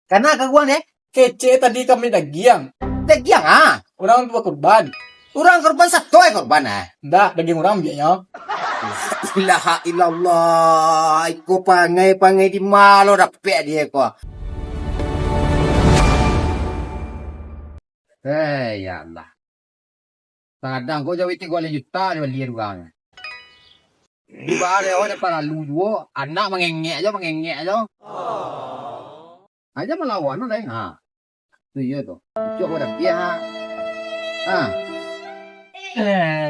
Karena kaguan kece tadi kami dagiang. Dagiang orang tua korban. Orang korban satu korban Ndak, daging orang biaknya. Ilaha illallah. Iku pangai di malo dapet dia ko. Ya Allah. Kadang kau jauh itu gua juta dia lihat orang. Di bare orang para ludo, anak mengengek aja. Aja melawan lah. Tu iya tu. Cuba dah pihak.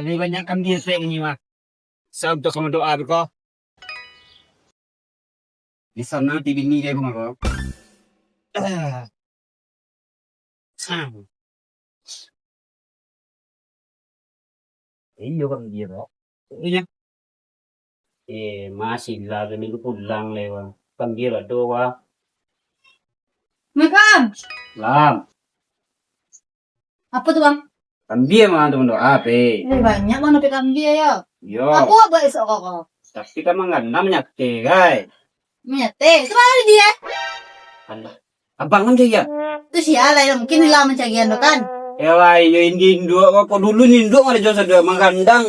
Lebih banyak kan dia saya ini mah. Saya untuk kamu doa berko. Di sana di bini dia pun kau. Iyo kan dia bro. Iya. Masih lah minggu pulang lewat. Kan dia lah doa. Makan. Lam. Apa tuh bang? Kan dia mah untuk doa pe. Banyak mana pekan dia ya. Yo. Aku apa esok kok? Tapi kan nggak namanya guys. Menyate. Itu mana dia? Allah. Abang kan dia. Itu siapa lah mungkin hilang mencagian tu kan? Ewa yo indindo ko dulu nindo ngada jo sada mangkandang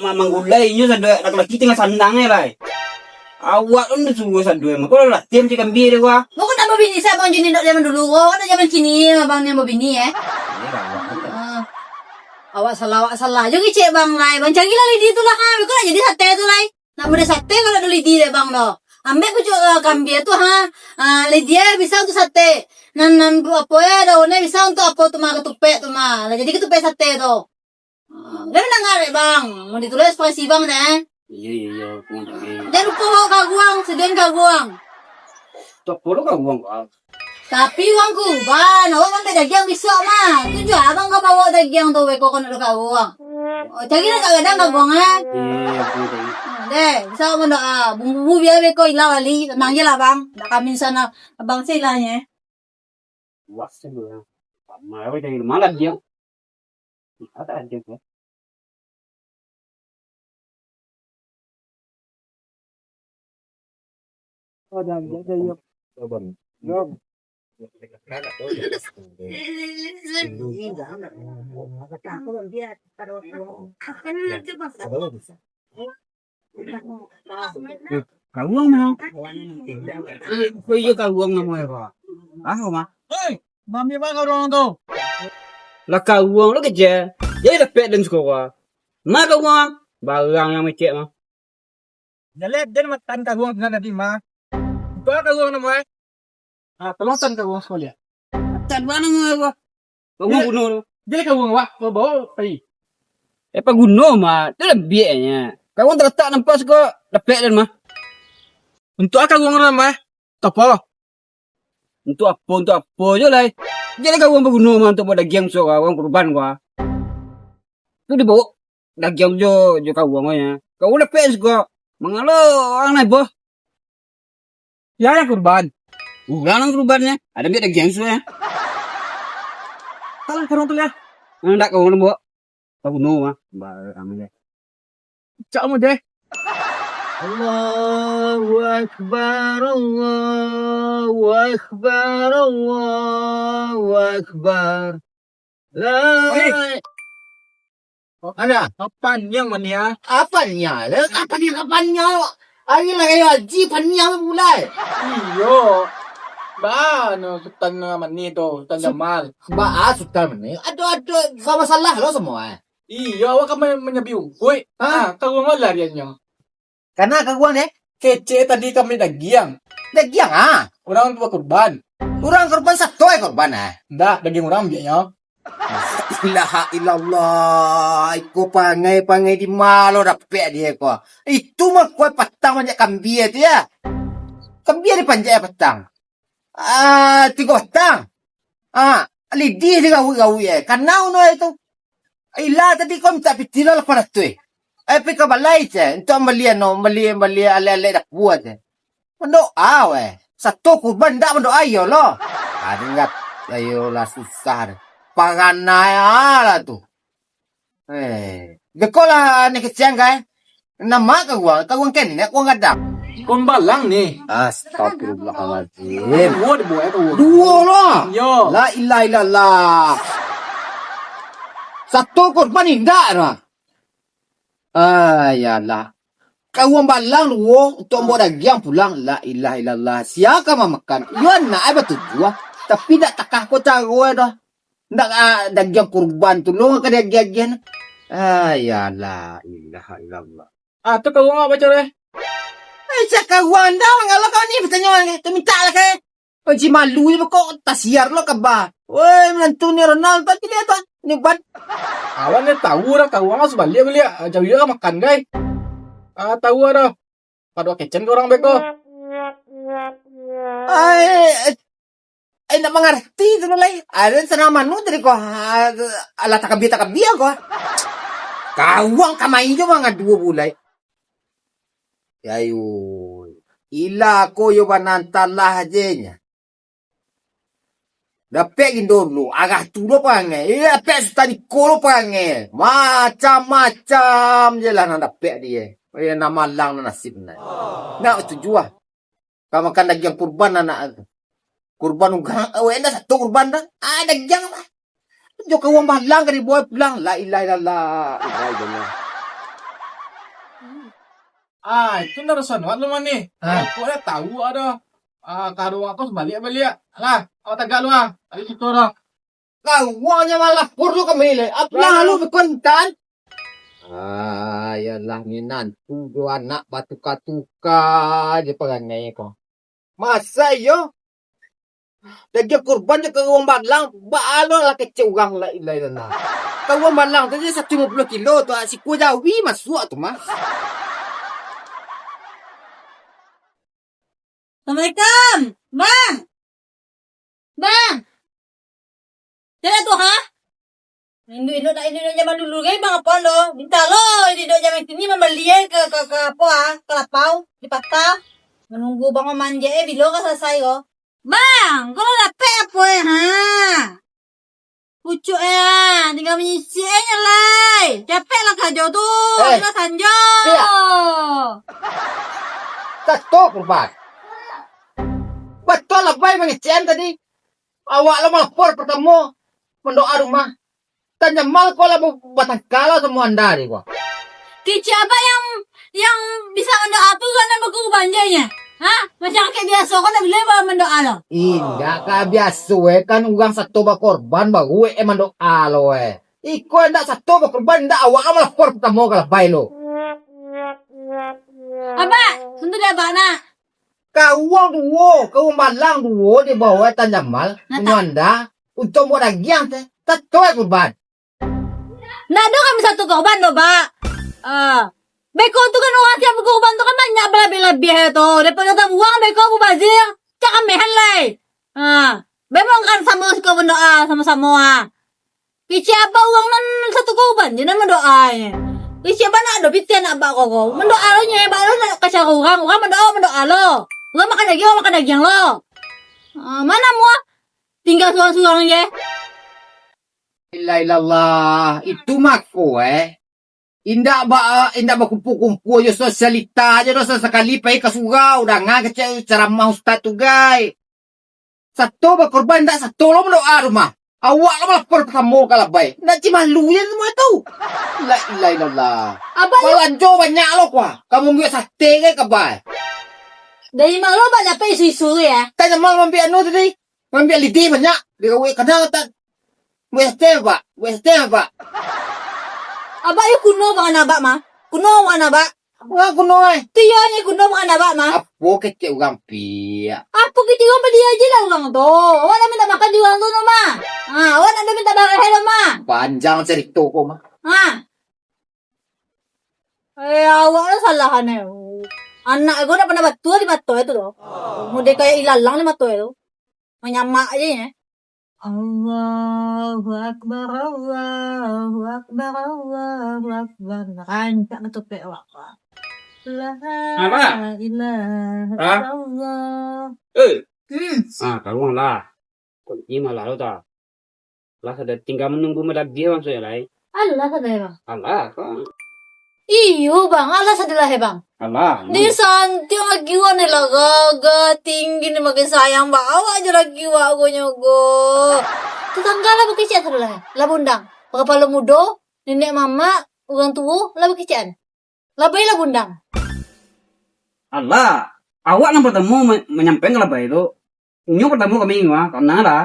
manggulai yo sada laki tinggal sandangnya lah. Awak udah suwe sada mah ko lah tiam cikam biir ko. Mau kan apa bini saya bang jenis zaman dulu kok ada zaman kini bang yang mau bini awak salah juga cek bang lai bang cari lah lidi tu lah kau nak jadi sate tu lai nak boleh sate kalau ada lidi deh bang lo ambek ku juga kambing tu lidi bisa untuk sate nan apa ya daunnya bisa untuk apa tu mah ketupek tu mah lah jadi ketupek sate tu dia mendengar bang mau ditulis spasi bang deh Iya jangan lupa kau kaguang sedang kaguang tak perlu kan uang kau. tapi uang kuban awak kan daging bisa mah tujuh abang kau bawa daging tu beko kan ada kaguang jadi nak kadang kaguang Iya deh bisa kau doa bumbu biar beko hilang kali manggil abang nak kami sana abang silanya wah sebelum mau dari mana dia ada dia ko. Oh dah dia. Abang. Kaguang na. Kuya kaguang na mo ko. Mah. Hei, mami bang orang tu. Lah kaguang lo kerja. Jadi dapat dan sekolah. Ma kaguang barang yang macet mah. Jalan dia makan kaguang dengan nanti mah. Kau kaguang nama tolong tan kaguang sekolah. Tan mana mo ko. Kaguang kuno. Jadi kaguang wah, kau bawa pergi. Pa kuno mah. Itu lebihnya. Kaguang terletak nampak ko dapat dan mah. Untuk apa kaguang nama? Apa? Untuk apa je lah. Jadi kaguang kuno mah untuk pada game so kaguang kurban ko. Itu dibawa daging jo kaguang nya. Kaguang dapat ko. Mangalo orang naik boh. Ya yang kurban. Ulang kurbannya. Ada dia daging so ya. Salah karong tu ya. Ndak kau nemu. Kau nemu mah. Ba amile. Cak mo deh. Allahu Akbar, Allahu Akbar, Allahu Akbar. La. Ada kapannya mania? Apanya? Kapannya? Ari lah kayo haji pannya mulai. Iyo. Ba no sultan naman nito, sultan Jamal. Ba sultan man. Ado sama salah lo semua. Iya, awak kan menyabiung. Woi, kaguang wala riyan nyo. Karena kaguang kece tadi kami dagiang. Dagiang orang tua korban. Orang korban satu korban Ndak, daging orang biaknya. Ilaha illallah. Iku pangai di malo dapet dia ko. Itu mah kuat patang banyak kambing itu ya. Kambing di panjang patang. 3 patang. Lidi dia gawi ya. Karena uno itu. Ila tadi kau minta pitilo lah pada tu. Pika balai je. Untuk beli ale-ale dak buat je. Mendoa satu kurban ndak mendoa yo lo. Ingat ayolah susah. Panganaya lah tu. Gekola ni kesian kai. Nama kaguang ken, aku enggak ada. Kon balang nih. Astagfirullahaladzim. Dua di bawah itu. Dua lah. Yo. La ilaha illallah. Satu korban indah lah. Ayalah. Kau balang dua untuk mau daging pulang. La ilaha illallah. Siapa makan? Yuan nak apa tujuan? Tapi tak takah ko cago dah. Ndak daging kurban tulung ke daging. Ayalah. Ilaha illallah. Ah, tu kau apa core? Sa kawan daw ang ala ka ni bertanya minta lah ke. Panci malu ni kok tasiar lo ka ba. Woi menantu ni Ronaldo tadi lihat ah. Ni ban. Awan ni tahu dah kau orang sebalik belia. Jauh dia makan guys. Ah tahu dah. Pada kitchen ke orang beko. Ay na mengerti tu lai. Ada sana manu dari ko ala takabia ko. Kawang kamay jo mga 2 bulay. Yayo. Ila ko yo banantalah aja. Dapat gindolo, agak tulo pa nge. Dapat tadi kolo pa nge. Macam-macam je lah na dapat dia. Nama lang na nasib na. Nga itu jua. Kamu kan dagyang kurban na kurban ugang. Wenda satu kurban na. Dagyang na. Jo kawang balang kari boy pulang. La ilaha illallah. Ah, itu narusan wat lu nih. Aku dah tahu ada. Ah, karo aku sebalik belia. Lah, awak tagak lu ah. Ari situ dah. Kawangnya malah purlo kami le. Apa lu berkontan? Yalah ni nantu do anak batuka-tuka je perangai ko. Masa yo? Daging kurban je kawang balang, baalo lah kecil orang la ilaha illallah. Kawang balang tu je 150 kilo tu si kujawi masuk tu mah. Assalamualaikum. Bang. Bang. Jangan tu ha? Induk zaman dulu guys bang apa lo? Minta lo induk zaman sini membeli ke apa ah? Ke lapau di patah. Menunggu bang manja bilo ka selesai ko. Bang, kalau dapat apa ha? Pucuk tinggal menyisi lai. Capek lah kajo tu. Kita sanjo. Satu kurban. Betul lah baik mengecen tadi. Awak lah melapor pertemu mendoa rumah. Tanya mal kau lah batang kala semua anda ni gua. Siapa yang bisa mendoa tu kan aku banjanya? Hah? Masyarakat biasa kau nak boleh bawa mendoa lo? Indah kah biasa kan orang satu berkorban baru mendoa lo Iko ndak satu berkorban ndak awak lah melapor pertemu kalau baik lo. Apa? Untuk dia bana. Kawang kau malang duo di bawah tanya mal menyanda untuk mau daging teh. Tak tahu kurban. Nah, do kami satu korban lo, Pak. Beko tu kan orang tiap korban tu kan banyak lebih-lebih tu. Daripada tak uang beko mubazir. Cakap mehan lai. Memang kan sama suka berdoa sama-sama. Kici apa uang nan satu korban je nan mendoa nya. Kici apa nak do pitian nak bak kau. Mendoa lo nya, bak lo nak kacau orang mendoa lo. Orang makan daging lo. Mana mu? Tinggal suang-suang je. Ilallah, itu mako Indak ba kumpul-kumpul je sosialita je dosa sekali pai ke surau dah ngah ke ceramah ustaz tu gai. Satu berkorban ndak satu lo mendoa rumah. Awak lo melapor pertama kalau baik. Ndak cuma lu je semua tu. La ilaha illallah. Balanjo banyak lo kuah. Kamu ambil sate ke baik. Dari mana lo banyak apa isu-isu ya? Tanya mal ambil anu tadi. Ambil lidi banyak. Dia kau kadang tak Western pak. Abak yu kuno bang anak mah. Kuno bang anak. Wah kuno Tiya ni kuno bang anak mah. Apa kecil orang pia. Apa kita orang beli aja lah orang tu. Awak nak minta makan di orang tu no mah. Awak nak minta barang hello mah. Panjang cerita kau mah. Awak lah salah ni. Anak aku nak pernah batu di batu itu tu. Muda kayak ilalang di batu itu. Menyamak aja ya. Allahu Akbar, Allahu Akbar, Allahu Akbar. Rancak betul pe awak. La ilaha illallah. Karuang lah. Kunci malah lo tak. Lah sudah tinggal menunggu medak dia langsung ya lai. Allah sadaya. Allah kan. Iyo bang, alas adalah bang. Alah. Di santi ang agiwa nila gaga, tinggi ni maging sayang ba? Awa aja lagi wa go nyogo. Tetangga lah bekicet adalah, labundang. Pagkapalo mudo, nenek mama, orang tua, lah bekicet. Labai labundang. Allah, awak yang bertemu menyampaikan apa itu? Nyo bertemu kami karena lah.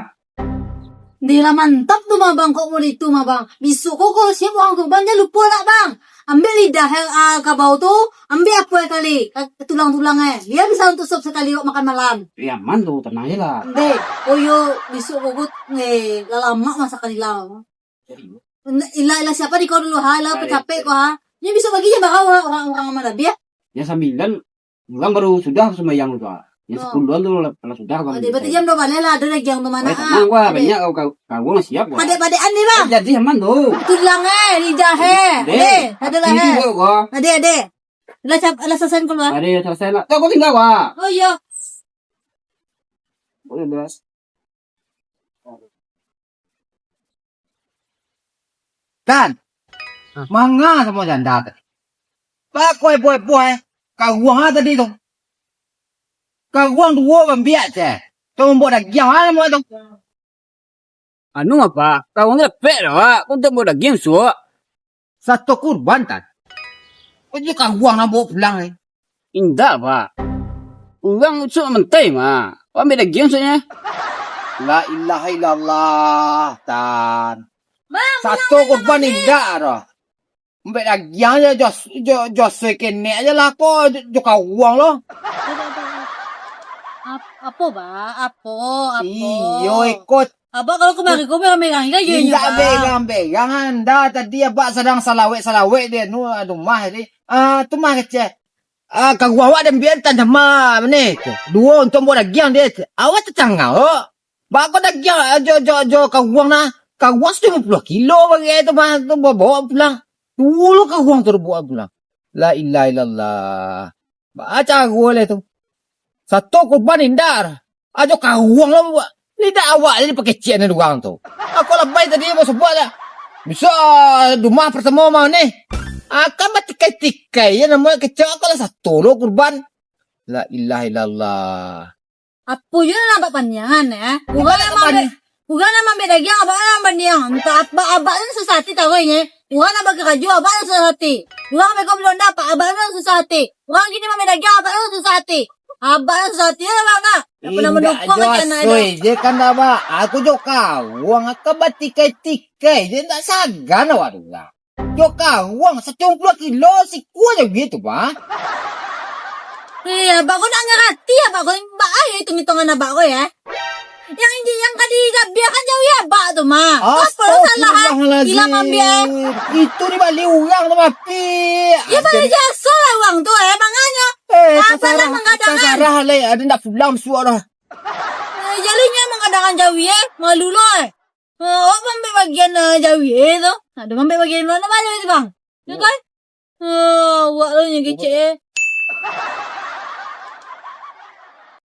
Di lah mantap tuh mah bang, kok mau itu mah bang. Bisu kok siap orang kurban dia lupa lah bang. Ambil lidah kabau tuh, ambil apa kali, tulang-tulangnya. Dia bisa untuk sop sekali makan malam. Ya man tuh, tenang aja lah. Deh, koyo bisu kugut lama masa kali lah. Ila siapa di kau dulu ha, ila capek kau ha. Dia bisa bagi aja bakal orang mana dia. Ya 9, bulan baru sudah semayang tuh. Ya 10-an tuh kalau sudah bang. Ade berarti jam 2 balik lah, ada lagi yang mana tenang gua, banyak kau siap gua. Ade-adean nih bang. Jadi aman tuh. Tulangnya, lidah ada lah Ini gua. Ade. Lah selesai keluar. Ada selesai lah. Kau tinggal gua. Oh iya. Boleh belas. Dan, manga semua janda tadi. Pak boy, kawang tadi tu. Kawang dua bambiak je. Tu buat daging mana mau tu? Anu apa? Kau nggak lepek lah. Kau tak mau daging suak. Satu kurban tan. Kau je kawang nak bawa pulang ni. Indah pak. Uang suak mentai mah. Kau ambil daging suaknya. La ilaha illallah tan. Bang, Satu kurban indah dah. Ambil daging je jos sekene aja lah kau je kawang loh. Apa ba? Apa? Iyo ikut. Abang kalau kemarin kau megang kan je Tidak begang anda tadi abak sedang salawek dia nu rumah ni. Tu mah kecil. Kau awak dan biar tan sama ni. Dua untuk buat daging dia. Awak tercangau. Bak kau daging jo kau na. Kau 50 kilo bagi itu mah tu bawa pulang. Dulu kau tu bawa pulang. La ilaha illallah. Baca gua tu. Satu kurban indar. Ajo kau lah buat. Lidah awak jadi pakai cian ni orang tu. Aku lebay tadi mau sebut dah. Bisa rumah pertama mau ni. Akan tikai-tikai ya namanya kecil aku lah satu lo kurban. La ilaha illallah. Apa je nak nampak panjangan ya? Bukan nama beda daging abang nama panjang. Entah abang ni susah hati tahu ini. Bukan nama keraju abang susah hati. Bukan mereka belum dapat abang susah hati. Bukan gini nama daging abang susah hati. Abang susah hati lah bang. Apa nama dukung macam mana ada? Dia kan dah ba. Aku jo kawang aku tikai-tikai. Dia tak sagan awak tu lah. Jo kawang 120 kilo si kuah je gitu ba. Abang kau nak ngerti abang kau mbak hitung-hitungan abang kau ya. Yang tadi biarkan jauh ya abang tu mah. Apa salah hilang ambil. Itu ni balik orang tu mapi. Ya pada jasa lah uang tu makanya. Apa lah mengadakan. Sarah le ada nak pulang suara. Jalinya mengadakan jauh ya. Malu loh. Awak ambil bagian jauh ya tu. Ada ambil bagian mana malu itu bang. Ya kan? Awak lo yang kecil.